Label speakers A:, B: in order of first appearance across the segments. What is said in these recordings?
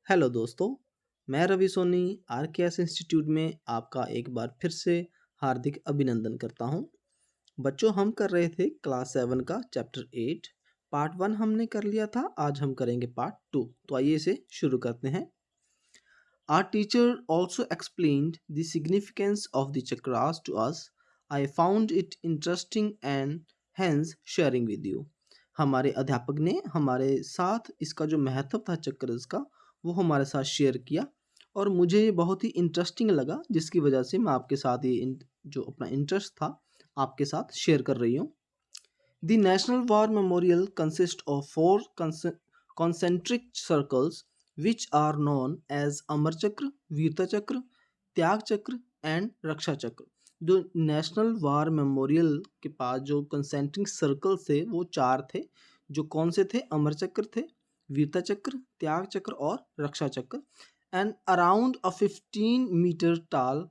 A: Hello दोस्तों, मैं Ravi Soni आर.के.एस institute में आपका एक बार फिर से हार्दिक अभिनंदन करता हूं। बच्चों, हम कर रहे थे क्लास 7 का चैप्टर 8 पार्ट 1 हमने कर लिया था। आज हम करेंगे पार्ट 2। तो आइए इसे शुरू करते हैं। Our teacher also explained the significance of the chakras to us. I found it interesting and hence sharing with you. हमारे अध्यापक ने हमारे साथ इसका जो महत्व था चक्रस का वो हमारे साथ शेयर किया और मुझे ये बहुत ही इंटरेस्टिंग लगा, जिसकी वजह से मैं आपके साथ जो अपना इंटरेस्ट था आपके साथ शेयर कर रही हूँ। The National War Memorial consists of four concentric circles which are known as Amar Chakra, Veerta Chakra, त्याग चक्र एंड रक्षा चक्र। जो नेशनल वार मेमोरियल के पास जो कंसेंट्रिक सर्कल थे वो चार थे, जो कौन से थे? अमर चक्र थे, वीरता चक्र, त्याग चक्र और Raksha Chakra. And around a 15 meter tall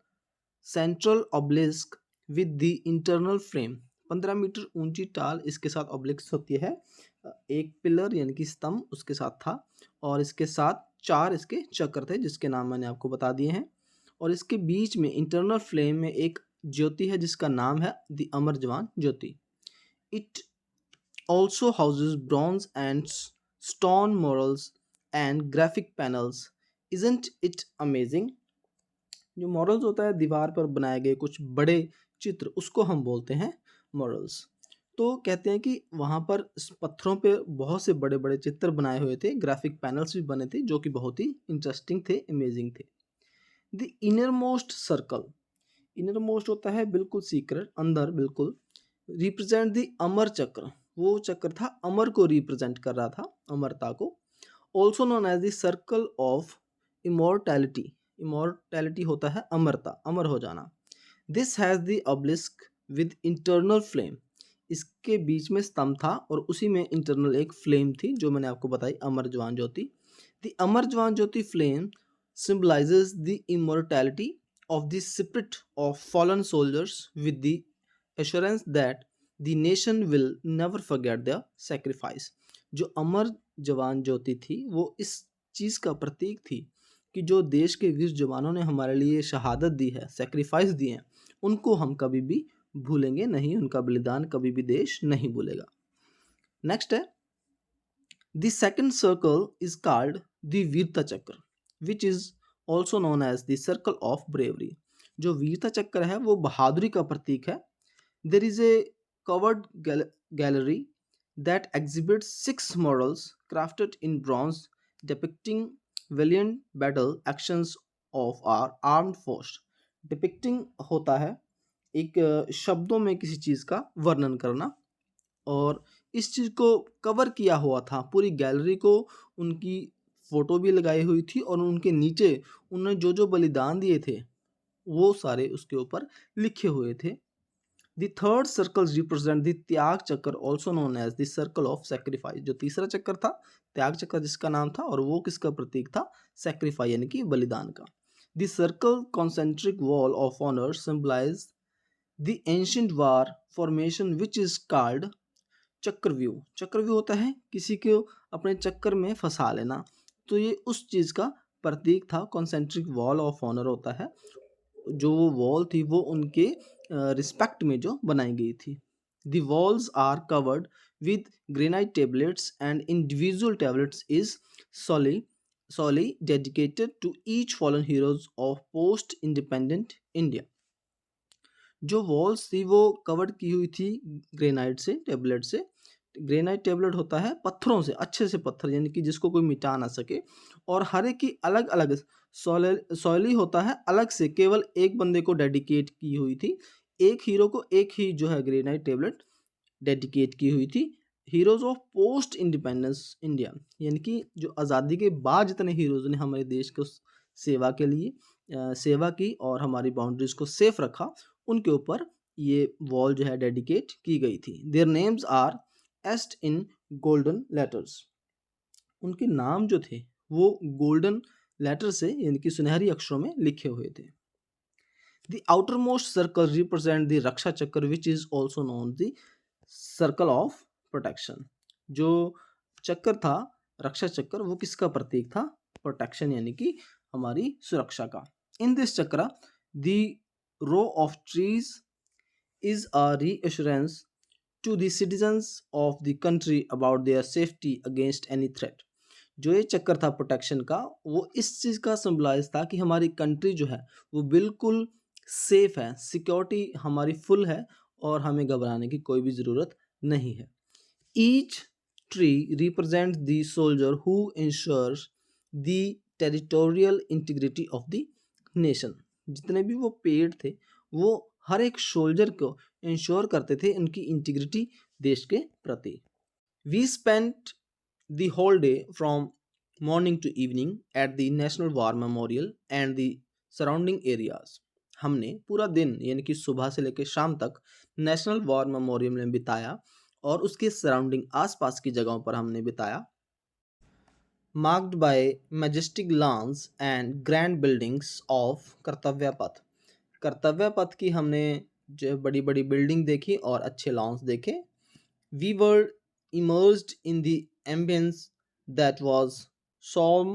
A: central obelisk with the internal frame. 15 meter ऊंची टाल इसके साथ ऑब्लिक्स होती है, एक पिलर यानी कि स्तंभ उसके साथ था और इसके साथ चार इसके चक्र थे जिसके नाम मैंने आपको बता दिए हैं। और इसके बीच में इंटरनल फ्लेम में एक ज्योति है जिसका नाम है the Amar Jawan Jyoti. It also houses bronze and stone murals and graphic panels. Isn't it amazing? जो मॉरल्स होता है दीवार पर बनाए गए कुछ बड़े चित्र, उसको हम बोलते हैं मॉरल्स। तो कहते हैं कि वहाँ पर पत्थरों पे बहुत से बड़े बड़े चित्र बनाए हुए थे, ग्राफिक पैनल्स भी बने थे जो कि बहुत ही इंटरेस्टिंग थे, अमेजिंग थे। The inner most circle, inner most होता है बिल्कुल सीक्रेट, अंदर बिल्कुल। रिप्रेजेंट द अमर चक्र, वो चक्र था अमर को रिप्रेजेंट कर रहा था, अमरता को। Also known as the circle of immortality, immortality होता है अमरता, अमर हो जाना। This has the obelisk with internal flame, इसके बीच में स्तंभ था और उसी में इंटरनल एक फ्लेम थी जो मैंने आपको बताई, अमर जवान ज्योति। The Amar Jawan Jyoti flame symbolizes the immortality of the spirit of fallen soldiers with the assurance that the nation will never forget their sacrifice। जो अमर जवान ज्योति थी वो इस चीज़ का प्रतीक थी कि जो देश के वीर जवानों ने हमारे लिए शहादत दी है, सेक्रीफाइस दिए हैं, उनको हम कभी भी भूलेंगे नहीं, उनका बलिदान कभी भी देश नहीं भूलेगा। नेक्स्ट है the second circle is called the Veerta Chakra which is also known as the circle of bravery. जो वीरता चक्र है वो बहादुरी का प्रतीक है। There is a covered gallery that exhibits 6 models crafted in bronze depicting valiant battle actions of our armed force. Depicting होता है एक शब्दों में किसी चीज़ का वर्णन करना, और इस चीज़ को कवर किया हुआ था पूरी गैलरी को, उनकी फ़ोटो भी लगाई हुई थी और उनके नीचे उन्होंने जो जो बलिदान दिए थे वो सारे उसके ऊपर लिखे हुए थे। The third circle represent the Tyag Chakra also known as the circle of sacrifice. जो तीसरा चक्र था त्याग चक्र जिसका नाम था, और वो किसका प्रतीक था? सेक्रीफाइस यानी कि बलिदान का। The circle concentric wall of honour symbolise the ancient war formation which is called Chakravyuh. चक्रव्यूह होता है किसी को अपने चक्कर में फंसा लेना, तो ये उस चीज़ का प्रतीक था। कॉन्सेंट्रिक वॉल ऑफ ऑनर होता है, जो वो वॉल थी वो उनके रिस्पेक्ट में जो बनाई गई थी। The walls are covered with granite tablets and individual tablets is solely solely dedicated to each fallen heroes of post independent India. जो वॉल्स थी वो कवर्ड की हुई थी ग्रेनाइट से, टेबलेट से। ग्रेनाइट टेबलेट होता है पत्थरों से, अच्छे से पत्थर यानी कि जिसको कोई मिटा ना सके, और हर एक की अलग अलग सॉली होता है अलग से, केवल एक बंदे को डेडिकेट की हुई थी, एक हीरो को एक ही जो है ग्रेनाइट टेबलेट डेडिकेट की हुई थी। Heroes of post independence India यानी कि जो आज़ादी के बाद जितने हीरोज ने हमारे देश को सेवा के लिए सेवा की और हमारी बाउंड्रीज को सेफ रखा, उनके ऊपर ये वॉल जो है डेडिकेट की गई थी। Their names are etched in golden letters. उनके नाम जो थे वो गोल्डन लेटर से यानी कि सुनहरी अक्षरों में लिखे हुए थे। The outermost circle represent the Raksha Chakra which is also known the circle of protection. जो चक्र था रक्षा चक्र वो किसका प्रतीक था? प्रोटेक्शन यानी कि हमारी सुरक्षा का। In this Chakra the row of trees is a reassurance to the citizens of the country about their safety against any threat। जो ये चक्कर था प्रोटेक्शन का, वो इस चीज़ का सिंबलाइज था कि हमारी कंट्री जो है वो बिल्कुल सेफ है, सिक्योरिटी हमारी फुल है और हमें घबराने की कोई भी ज़रूरत नहीं है। Each tree represent the soldier who ensures the territorial integrity of the nation. जितने भी वो पेड़ थे वो हर एक सोल्जर को इंश्योर करते थे उनकी इंटीग्रिटी देश के प्रति। We spent the whole day from morning to evening at the national war memorial and the surrounding areas. हमने पूरा दिन यानी कि सुबह से लेकर शाम तक नेशनल वॉर मेमोरियल में बिताया और उसके सराउंडिंग आसपास की जगहों पर हमने बिताया। Marked by majestic loans and grand buildings of कर्तव्य पथ। कर्तव्य पथ की हमने जो बड़ी बड़ी बिल्डिंग देखी और अच्छे लॉन्स देखे। We were immersed in the ambience that was solemn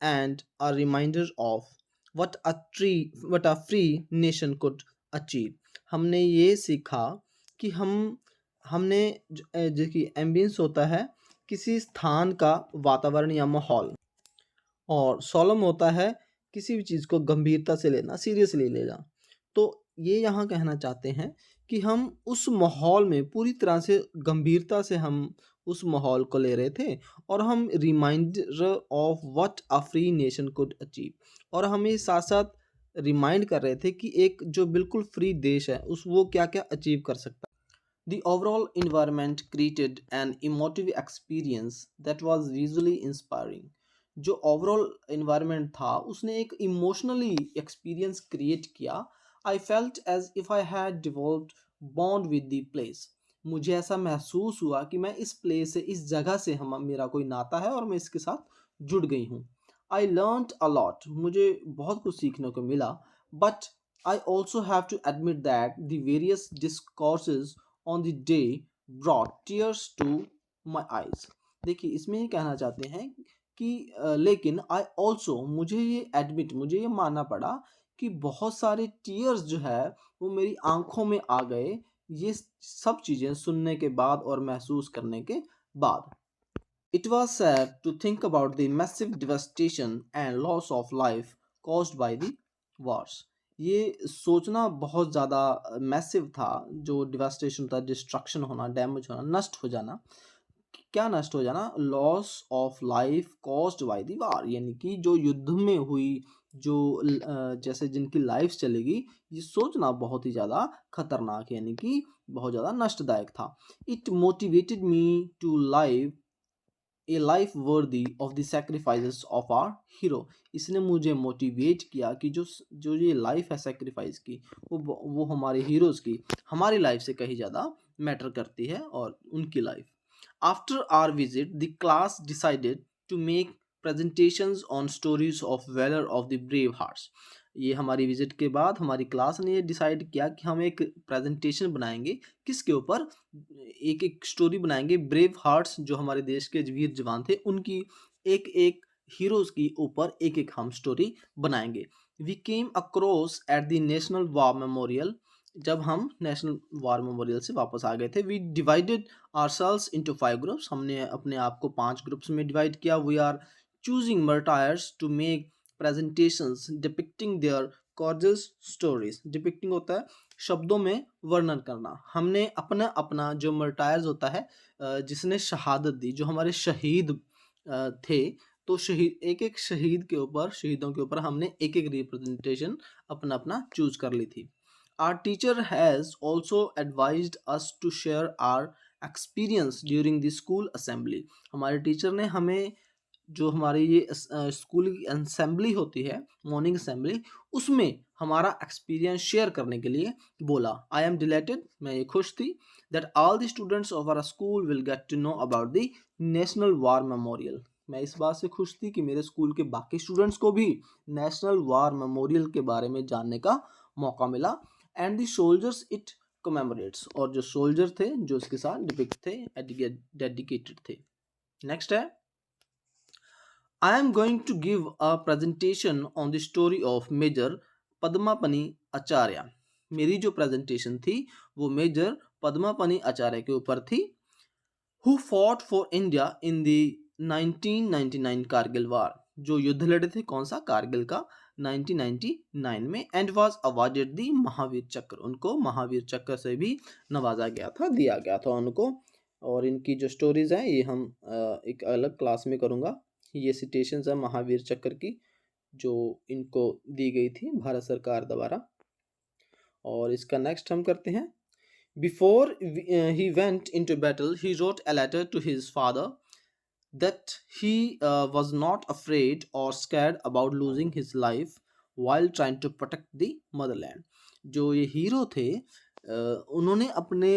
A: and a reminder of what a free nation could achieve। हमने ये सीखा कि हमने जो कि एम्बियंस होता है किसी स्थान का वातावरण या माहौल, और सोलम होता है किसी भी चीज़ को गंभीरता से लेना, सीरियसली लेना। तो ये यहाँ कहना चाहते हैं कि हम उस माहौल में पूरी तरह से गंभीरता से हम उस माहौल को ले रहे थे और हम reminder of what a free nation could achieve, और हमें साथ साथ रिमाइंड कर रहे थे कि एक जो बिल्कुल फ्री देश है उस वो क्या क्या अचीव कर सकता है। The overall environment created an emotive experience that was visually inspiring। जो ओवरऑल environment था उसने एक इमोशनली एक्सपीरियंस क्रिएट किया। I felt as if I had developed bond with the place। मुझे ऐसा महसूस हुआ कि मैं इस प्लेस से, इस जगह से हम मेरा कोई नाता है और मैं इसके साथ जुड़ गई हूँ। I learned a lot। मुझे बहुत कुछ सीखने को मिला। But I also have to admit that the various discourses on the day brought tears to my eyes। देखिए इसमें ये कहना चाहते हैं कि लेकिन I also, मुझे ये एडमिट, मुझे ये मानना पड़ा कि बहुत सारे टीयर्स जो है वो मेरी आंखों में आ गए ये सब चीज़ें सुनने के बाद और महसूस करने के बाद। It was sad to think about the massive devastation and loss of life caused by the wars। ये सोचना बहुत ज़्यादा मैसिव था, जो डिवास्टेशन था, डिस्ट्रक्शन होना, डैमेज होना, नष्ट हो जाना। क्या नष्ट हो जाना? Loss of life caused by the war, यानी कि जो युद्ध में हुई, जो जैसे जिनकी लाइफ चलेगी, ये सोचना बहुत ही ज़्यादा खतरनाक यानी कि बहुत ज़्यादा नष्टदायक था। It motivated me to live a life worthy of the sacrifices of our hero. इसने मुझे मोटिवेट किया कि जो जो ये लाइफ है सेक्रीफाइस की, वो हमारे हीरोज़ की, हमारी लाइफ से कहीं ज़्यादा मैटर करती है और उनकी life. After our visit the class decided to make presentations on stories of valor of the brave hearts। ये हमारी विजिट के बाद हमारी क्लास ने ये डिसाइड किया कि हम एक प्रेजेंटेशन बनाएंगे, किसके ऊपर? एक एक स्टोरी बनाएंगे ब्रेव हार्ट्स, जो हमारे देश के वीर जवान थे, उनकी एक एक हीरोज़ की ऊपर एक एक हम स्टोरी बनाएंगे। We came across at the national war memorial. जब हम नेशनल वॉर मेमोरियल से वापस आ गए थे, we divided ourselves into 5 groups. हमने अपने आप को 5 ग्रुप्स में डिवाइड किया। We are choosing martyrs to make presentations depicting their courageous stories। depicting होता है शब्दों में वर्णन करना। हमने अपना अपना जो martyrs होता है, जिसने शहादत दी, जो हमारे शहीद थे, तो शहीद, एक एक शहीद के ऊपर, शहीदों के ऊपर हमने एक एक रिप्रेजेंटेशन अपना अपना चूज कर ली थी। Our teacher has also advised us to share our experience during the school assembly। हमारे टीचर ने हमें, जो हमारी ये स्कूल की असेंबली होती है, मॉर्निंग असेंबली, उसमें हमारा एक्सपीरियंस शेयर करने के लिए बोला। आई एम डिलाइटेड, मैं ये खुश थी, that all the students of our school will get to know about the national war memorial. मैं इस बात से खुश थी कि मेरे स्कूल के बाकी स्टूडेंट्स को भी नेशनल वार मेमोरियल के बारे में जानने का मौका मिला। And the soldiers it commemorates, और जो सोल्जर थे जो इसके साथ डिपिक्ट थे, डेडिकेटेड थे। नेक्स्ट है I am going to give a presentation on the story of Major पद्मापनी आचार्य। मेरी जो प्रेजेंटेशन थी वो मेजर पद्मापनी आचार्य के ऊपर थी। Who fought for India in the 1999 Kargil वार, जो युद्ध लड़े थे कौन सा, कारगिल का 1999 में, एंड वाज अवार्डेड दी महावीर चक्र, उनको महावीर चक्र से भी नवाजा गया था, दिया गया था उनको। और इनकी जो स्टोरीज हैं ये हम एक अलग क्लास में करूँगा। ये सिटेशंस है महावीर चक्र की जो इनको दी गई थी भारत सरकार द्वारा। और इसका नेक्स्ट हम करते हैं। Before he went into battle, he wrote a letter to his father that he was not afraid or scared about losing his life while trying to protect the motherland। जो ये हीरो थे उन्होंने अपने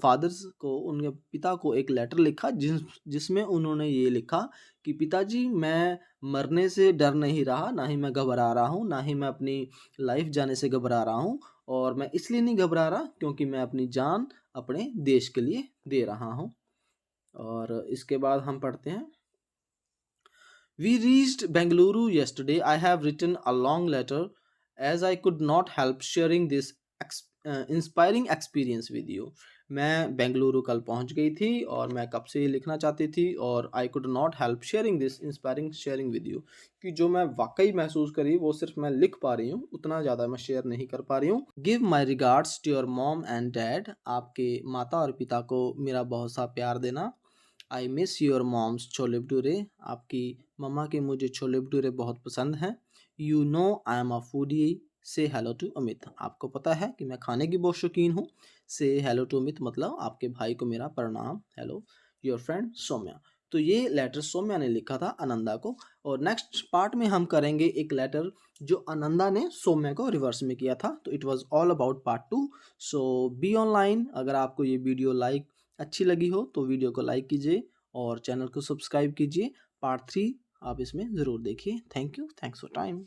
A: fathers को, उनके पिता को एक लेटर लिखा जिसमें उन्होंने ये लिखा कि पिताजी मैं मरने से डर नहीं रहा, ना ही मैं घबरा रहा हूँ, ना ही मैं अपनी लाइफ जाने से घबरा रहा हूँ। और मैं इसलिए नहीं घबरा रहा क्योंकि मैं अपनी जान अपने देश के लिए दे रहा हूँ। और इसके बाद हम पढ़ते हैं। We reached Bengaluru yesterday. I have written a long letter as I could not help sharing this inspiring experience with you. मैं बेंगलुरु कल पहुंच गई थी और मैं कब से ये लिखना चाहती थी, और I could not help sharing this inspiring sharing with you, कि जो मैं वाकई महसूस करी वो सिर्फ मैं लिख पा रही हूँ, उतना ज़्यादा मैं शेयर नहीं कर पा रही हूँ। Give my regards to your mom and dad, आपके माता और पिता को मेरा बहुत सा प्यार देना। I miss your mom's chole bhature, आपकी मम्मा के मुझे छोले भटूरे बहुत पसंद हैं। You know I am a foodie, say hello to Amit, आपको पता है कि मैं खाने की बहुत शौकीन हूँ। से हेलो टू अमित मतलब आपके भाई को मेरा प्रणाम, हेलो। Your friend Saumya. तो ये लेटर सौम्या ने लिखा था आनंदा को। और नेक्स्ट पार्ट में हम करेंगे एक लेटर जो आनंदा ने सौम्या को रिवर्स में किया था। तो it was all about part 2। So be online. अगर आपको ये वीडियो अच्छी लगी हो तो वीडियो को लाइक कीजिए और चैनल को सब्सक्राइब कीजिए। पार्ट 3 आप इसमें ज़रूर देखिए। Thank you, thanks for time.